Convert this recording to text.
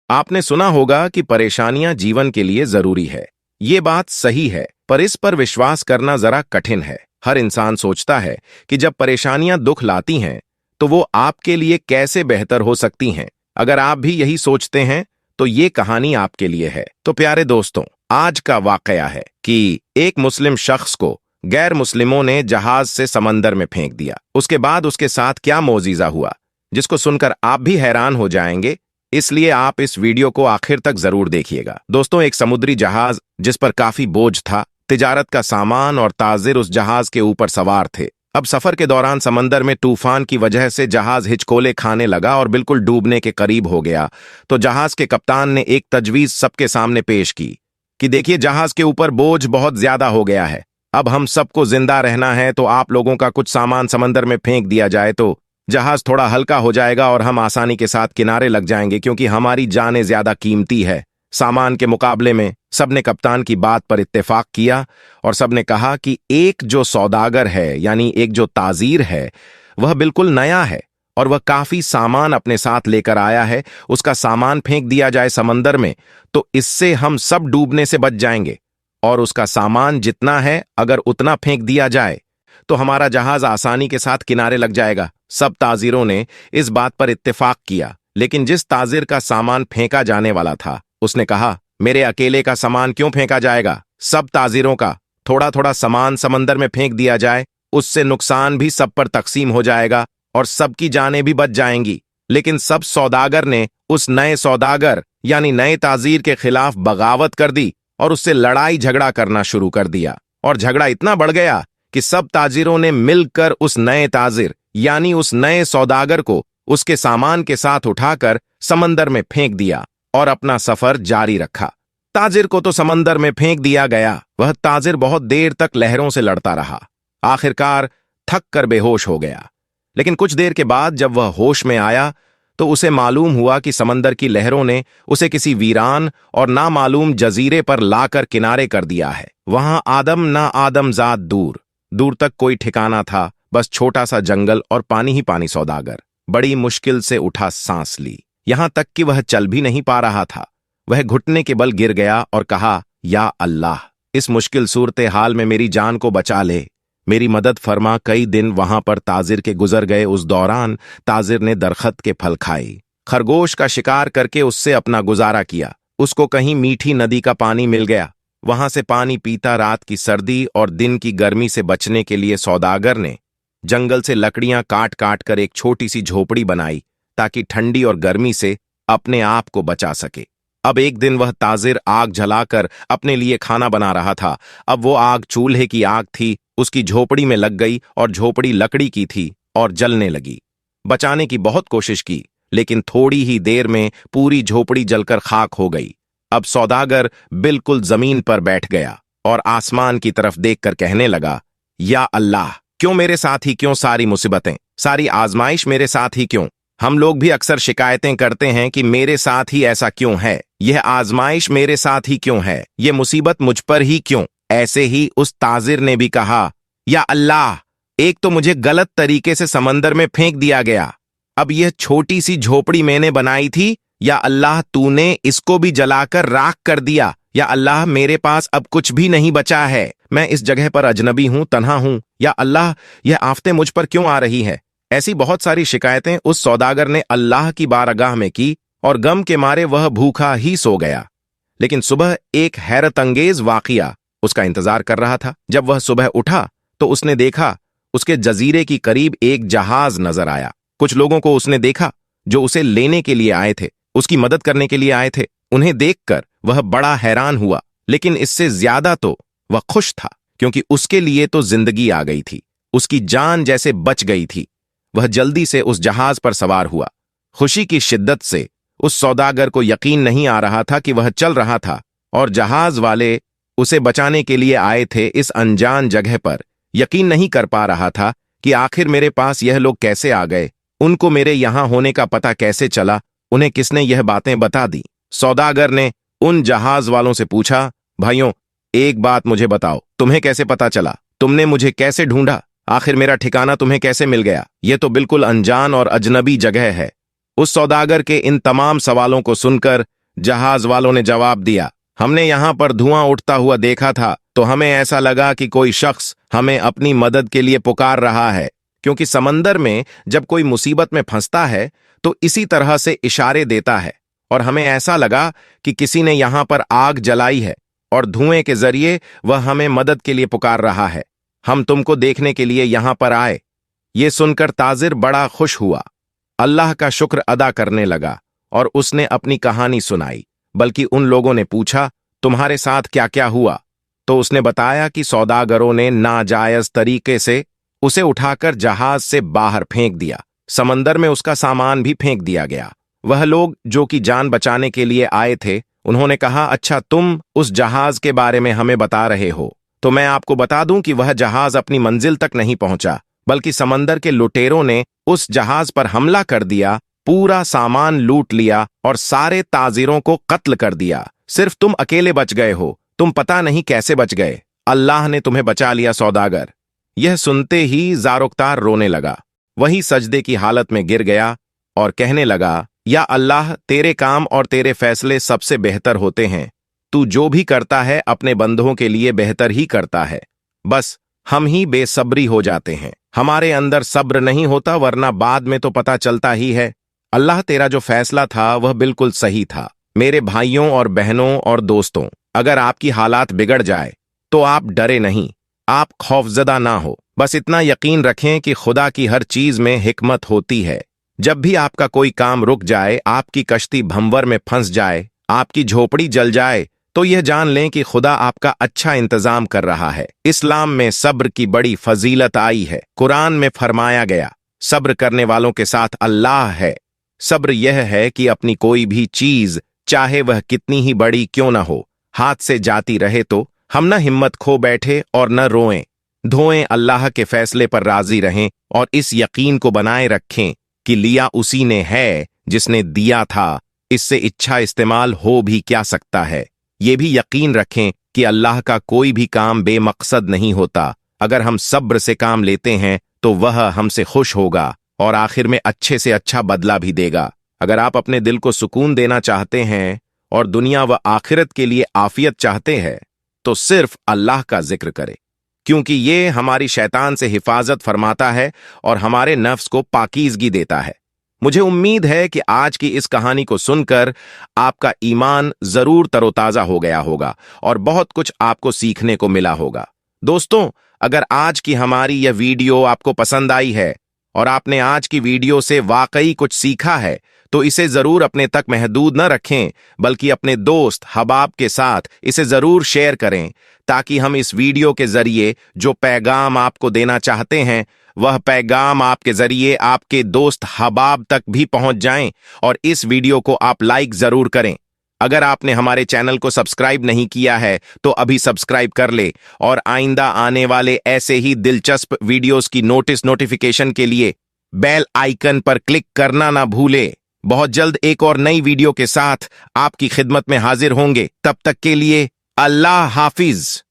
आपने सुना होगा कि परेशानियां जीवन के लिए जरूरी है। ये बात सही है, पर इस पर विश्वास करना जरा कठिन है। हर इंसान सोचता है कि जब परेशानियां दुख लाती हैं, तो वो आपके लिए कैसे बेहतर हो सकती हैं। अगर आप भी यही सोचते हैं, तो ये कहानी आपके लिए है। तो प्यारे दोस्तों, आज का वाकया है कि एक मुस्लिम शख्स को गैर मुस्लिमों ने जहाज से समंदर में फेंक दिया। उसके बाद उसके साथ क्या मोजीजा हुआ, जिसको सुनकर आप भी हैरान हो जाएंगे। इसलिए आप इस वीडियो को आखिर तक जरूर देखिएगा। दोस्तों, एक समुद्री जहाज जिस पर काफी बोझ था, तिजारत का सामान और ताजिर उस जहाज के ऊपर सवार थे। अब सफर के दौरान समंदर में तूफान की वजह से जहाज हिचकोले खाने लगा और बिल्कुल डूबने के करीब हो गया। तो जहाज के कप्तान ने एक तजवीज सबके सामने पेश की कि देखिए, जहाज के ऊपर बोझ बहुत ज्यादा हो गया है। अब हम सबको जिंदा रहना है, तो आप लोगों का कुछ सामान समंदर में फेंक दिया जाए तो जहाज थोड़ा हल्का हो जाएगा और हम आसानी के साथ किनारे लग जाएंगे, क्योंकि हमारी जानें ज्यादा कीमती है सामान के मुकाबले में। सबने कप्तान की बात पर इत्तेफाक किया और सबने कहा कि एक जो सौदागर है, यानी एक जो ताजीर है, वह बिल्कुल नया है और वह काफी सामान अपने साथ लेकर आया है। उसका सामान फेंक दिया जाए समंदर में तो इससे हम सब डूबने से बच जाएंगे, और उसका सामान जितना है अगर उतना फेंक दिया जाए तो हमारा जहाज आसानी के साथ किनारे लग जाएगा। सब ताजिरों ने इस बात पर इत्तेफाक किया, लेकिन जिस ताजिर का सामान फेंका जाने वाला था, उसने कहा, मेरे अकेले का सामान क्यों फेंका जाएगा? सब ताजिरों का थोड़ा थोड़ा सामान समंदर में फेंक दिया जाए, उससे नुकसान भी सब पर तकसीम हो जाएगा और सबकी जानें भी बच जाएंगी। लेकिन सब सौदागर ने उस नए सौदागर यानी नए ताजीर के खिलाफ बगावत कर दी और उससे लड़ाई झगड़ा करना शुरू कर दिया। और झगड़ा इतना बढ़ गया कि सब ताजिरों ने मिलकर उस नए ताजिर यानी उस नए सौदागर को उसके सामान के साथ उठाकर समंदर में फेंक दिया और अपना सफर जारी रखा। ताजिर को तो समंदर में फेंक दिया गया। वह ताजिर बहुत देर तक लहरों से लड़ता रहा। आखिरकार थक कर बेहोश हो गया। लेकिन कुछ देर के बाद जब वह होश में आया तो उसे मालूम हुआ कि समंदर की लहरों ने उसे किसी वीरान और नामालूम जजीरे पर लाकर किनारे कर दिया है। वहां आदम ना आदमजाद दूर दूर तक कोई ठिकाना था, बस छोटा सा जंगल और पानी ही पानी। सौदागर बड़ी मुश्किल से उठा सांस ली, यहां तक कि वह चल भी नहीं पा रहा था। वह घुटने के बल गिर गया और कहा, या अल्लाह, इस मुश्किल सूरत हाल में मेरी जान को बचा ले, मेरी मदद फरमा। कई दिन वहां पर ताजिर के गुजर गए। उस दौरान ताजिर ने दरखत के फल खाए, खरगोश का शिकार करके उससे अपना गुजारा किया। उसको कहीं मीठी नदी का पानी मिल गया, वहां से पानी पीता रात की सर्दी और दिन की गर्मी से बचने के लिए सौदागर ने जंगल से लकड़ियां काट काट कर एक छोटी सी झोपड़ी बनाई, ताकि ठंडी और गर्मी से अपने आप को बचा सके। अब एक दिन वह ताजिर आग जलाकर अपने लिए खाना बना रहा था। अब वो आग चूल्हे की आग थी, उसकी झोपड़ी में लग गई और झोपड़ी लकड़ी की थी और जलने लगी। बचाने की बहुत कोशिश की, लेकिन थोड़ी ही देर में पूरी झोपड़ी जलकर खाक हो गई। अब सौदागर बिल्कुल जमीन पर बैठ गया और आसमान की तरफ देखकर कहने लगा, या अल्लाह, क्यों मेरे साथ ही क्यों सारी मुसीबतें, सारी आजमाइश मेरे साथ ही क्यों? हम लोग भी अक्सर शिकायतें करते हैं कि मेरे साथ ही ऐसा क्यों है, यह आजमाइश मेरे साथ ही क्यों है, यह मुसीबत मुझ पर ही क्यों? ऐसे ही उस ताजिर ने भी कहा, या अल्लाह, एक तो मुझे गलत तरीके से समंदर में फेंक दिया गया, अब यह छोटी सी झोपड़ी मैंने बनाई थी, या अल्लाह, तूने इसको भी जलाकर राख कर दिया। या अल्लाह, मेरे पास अब कुछ भी नहीं बचा है, मैं इस जगह पर अजनबी हूं, तन्हा हूं। या अल्लाह, यह आफतें मुझ पर क्यों आ रही है? ऐसी बहुत सारी शिकायतें उस सौदागर ने अल्लाह की बारगाह में की और गम के मारे वह भूखा ही सो गया। लेकिन सुबह एक हैरत अंगेज वाकया उसका इंतजार कर रहा था। जब वह सुबह उठा तो उसने देखा उसके जजीरे की करीब एक जहाज नजर आया। कुछ लोगों को उसने देखा जो उसे लेने के लिए आए थे, उसकी मदद करने के लिए आए थे। उन्हें देखकर वह बड़ा हैरान हुआ, लेकिन इससे ज्यादा तो वह खुश था, क्योंकि उसके लिए तो जिंदगी आ गई थी, उसकी जान जैसे बच गई थी। वह जल्दी से उस जहाज पर सवार हुआ। खुशी की शिद्दत से उस सौदागर को यकीन नहीं आ रहा था कि वह चल रहा था और जहाज वाले उसे बचाने के लिए आए थे इस अनजान जगह पर। यकीन नहीं कर पा रहा था कि आखिर मेरे पास यह लोग कैसे आ गए, उनको मेरे यहां होने का पता कैसे चला, उन्हें किसने यह बातें बता दी। सौदागर ने उन जहाज वालों से पूछा, भाइयों, एक बात मुझे बताओ, तुम्हें कैसे पता चला? तुमने मुझे कैसे ढूंढा? आखिर मेरा ठिकाना तुम्हें कैसे मिल गया? यह तो बिल्कुल अनजान और अजनबी जगह है। उस सौदागर के इन तमाम सवालों को सुनकर जहाज वालों ने जवाब दिया, हमने यहाँ पर धुआं उठता हुआ देखा था तो हमें ऐसा लगा कि कोई शख्स हमें अपनी मदद के लिए पुकार रहा है, क्योंकि समंदर में जब कोई मुसीबत में फंसता है तो इसी तरह से इशारे देता है, और हमें ऐसा लगा कि किसी ने यहां पर आग जलाई है और धुएं के जरिए वह हमें मदद के लिए पुकार रहा है। हम तुमको देखने के लिए यहां पर आए। ये सुनकर ताजिर बड़ा खुश हुआ, अल्लाह का शुक्र अदा करने लगा और उसने अपनी कहानी सुनाई। बल्कि उन लोगों ने पूछा, तुम्हारे साथ क्या क्या हुआ? तो उसने बताया कि सौदागरों ने नाजायज तरीके से उसे उठाकर जहाज से बाहर फेंक दिया। समंदर में उसका सामान भी फेंक दिया गया। वह लोग जो कि जान बचाने के लिए आए थे, उन्होंने कहा, अच्छा तुम उस जहाज के बारे में हमें बता रहे हो, तो मैं आपको बता दूं कि वह जहाज अपनी मंजिल तक नहीं पहुंचा, बल्कि समंदर के लुटेरों ने उस जहाज पर हमला कर दिया, पूरा सामान लूट लिया और सारे ताजिरों को कत्ल कर दिया। सिर्फ तुम अकेले बच गए हो। तुम पता नहीं कैसे बच गए। अल्लाह ने तुम्हें बचा लिया सौदागर। यह सुनते ही जारुकतार रोने लगा। वही सजदे की हालत में गिर गया और कहने लगा, या अल्लाह, तेरे काम और तेरे फैसले सबसे बेहतर होते हैं। तू जो भी करता है अपने बंदों के लिए बेहतर ही करता है। बस हम ही बेसब्री हो जाते हैं। हमारे अंदर सब्र नहीं होता, वरना बाद में तो पता चलता ही है। अल्लाह, तेरा जो फैसला था वह बिल्कुल सही था। मेरे भाइयों और बहनों और दोस्तों, अगर आपकी हालात बिगड़ जाए तो आप डरे नहीं, आप खौफजदा ना हो। बस इतना यकीन रखें कि खुदा की हर चीज में हिकमत होती है। जब भी आपका कोई काम रुक जाए, आपकी कश्ती भंवर में फंस जाए, आपकी झोपड़ी जल जाए, तो यह जान लें कि खुदा आपका अच्छा इंतजाम कर रहा है। इस्लाम में सब्र की बड़ी फजीलत आई है। कुरान में फरमाया गया, सब्र करने वालों के साथ अल्लाह है। सब्र यह है कि अपनी कोई भी चीज, चाहे वह कितनी ही बड़ी क्यों न हो, हाथ से जाती रहे तो हम न हिम्मत खो बैठे और न रोएं धोएं, अल्लाह के फैसले पर राजी रहें और इस यकीन को बनाए रखें कि लिया उसी ने है जिसने दिया था। इससे इच्छा इस्तेमाल हो भी क्या सकता है। ये भी यकीन रखें कि अल्लाह का कोई भी काम बेमकसद नहीं होता। अगर हम सब्र से काम लेते हैं तो वह हमसे खुश होगा और आखिर में अच्छे से अच्छा बदला भी देगा। अगर आप अपने दिल को सुकून देना चाहते हैं और दुनिया व आखिरत के लिए आफियत चाहते हैं तो सिर्फ अल्लाह का जिक्र करें, क्योंकि ये हमारी शैतान से हिफाजत फरमाता है और हमारे नफ्स को पाकीज़गी देता है। मुझे उम्मीद है कि आज की इस कहानी को सुनकर आपका ईमान जरूर तरोताजा हो गया होगा और बहुत कुछ आपको सीखने को मिला होगा। दोस्तों, अगर आज की हमारी यह वीडियो आपको पसंद आई है और आपने आज की वीडियो से वाकई कुछ सीखा है, तो इसे जरूर अपने तक महदूद न रखें, बल्कि अपने दोस्त हबाब के साथ इसे जरूर शेयर करें, ताकि हम इस वीडियो के जरिए जो पैगाम आपको देना चाहते हैं वह पैगाम आपके जरिए आपके दोस्त हबाब तक भी पहुंच जाएं। और इस वीडियो को आप लाइक जरूर करें। अगर आपने हमारे चैनल को सब्सक्राइब नहीं किया है तो अभी सब्सक्राइब कर ले और आइंदा आने वाले ऐसे ही दिलचस्प वीडियोस की नोटिफिकेशन के लिए बेल आइकन पर क्लिक करना ना भूले। बहुत जल्द एक और नई वीडियो के साथ आपकी खिदमत में हाजिर होंगे। तब तक के लिए अल्लाह हाफिज।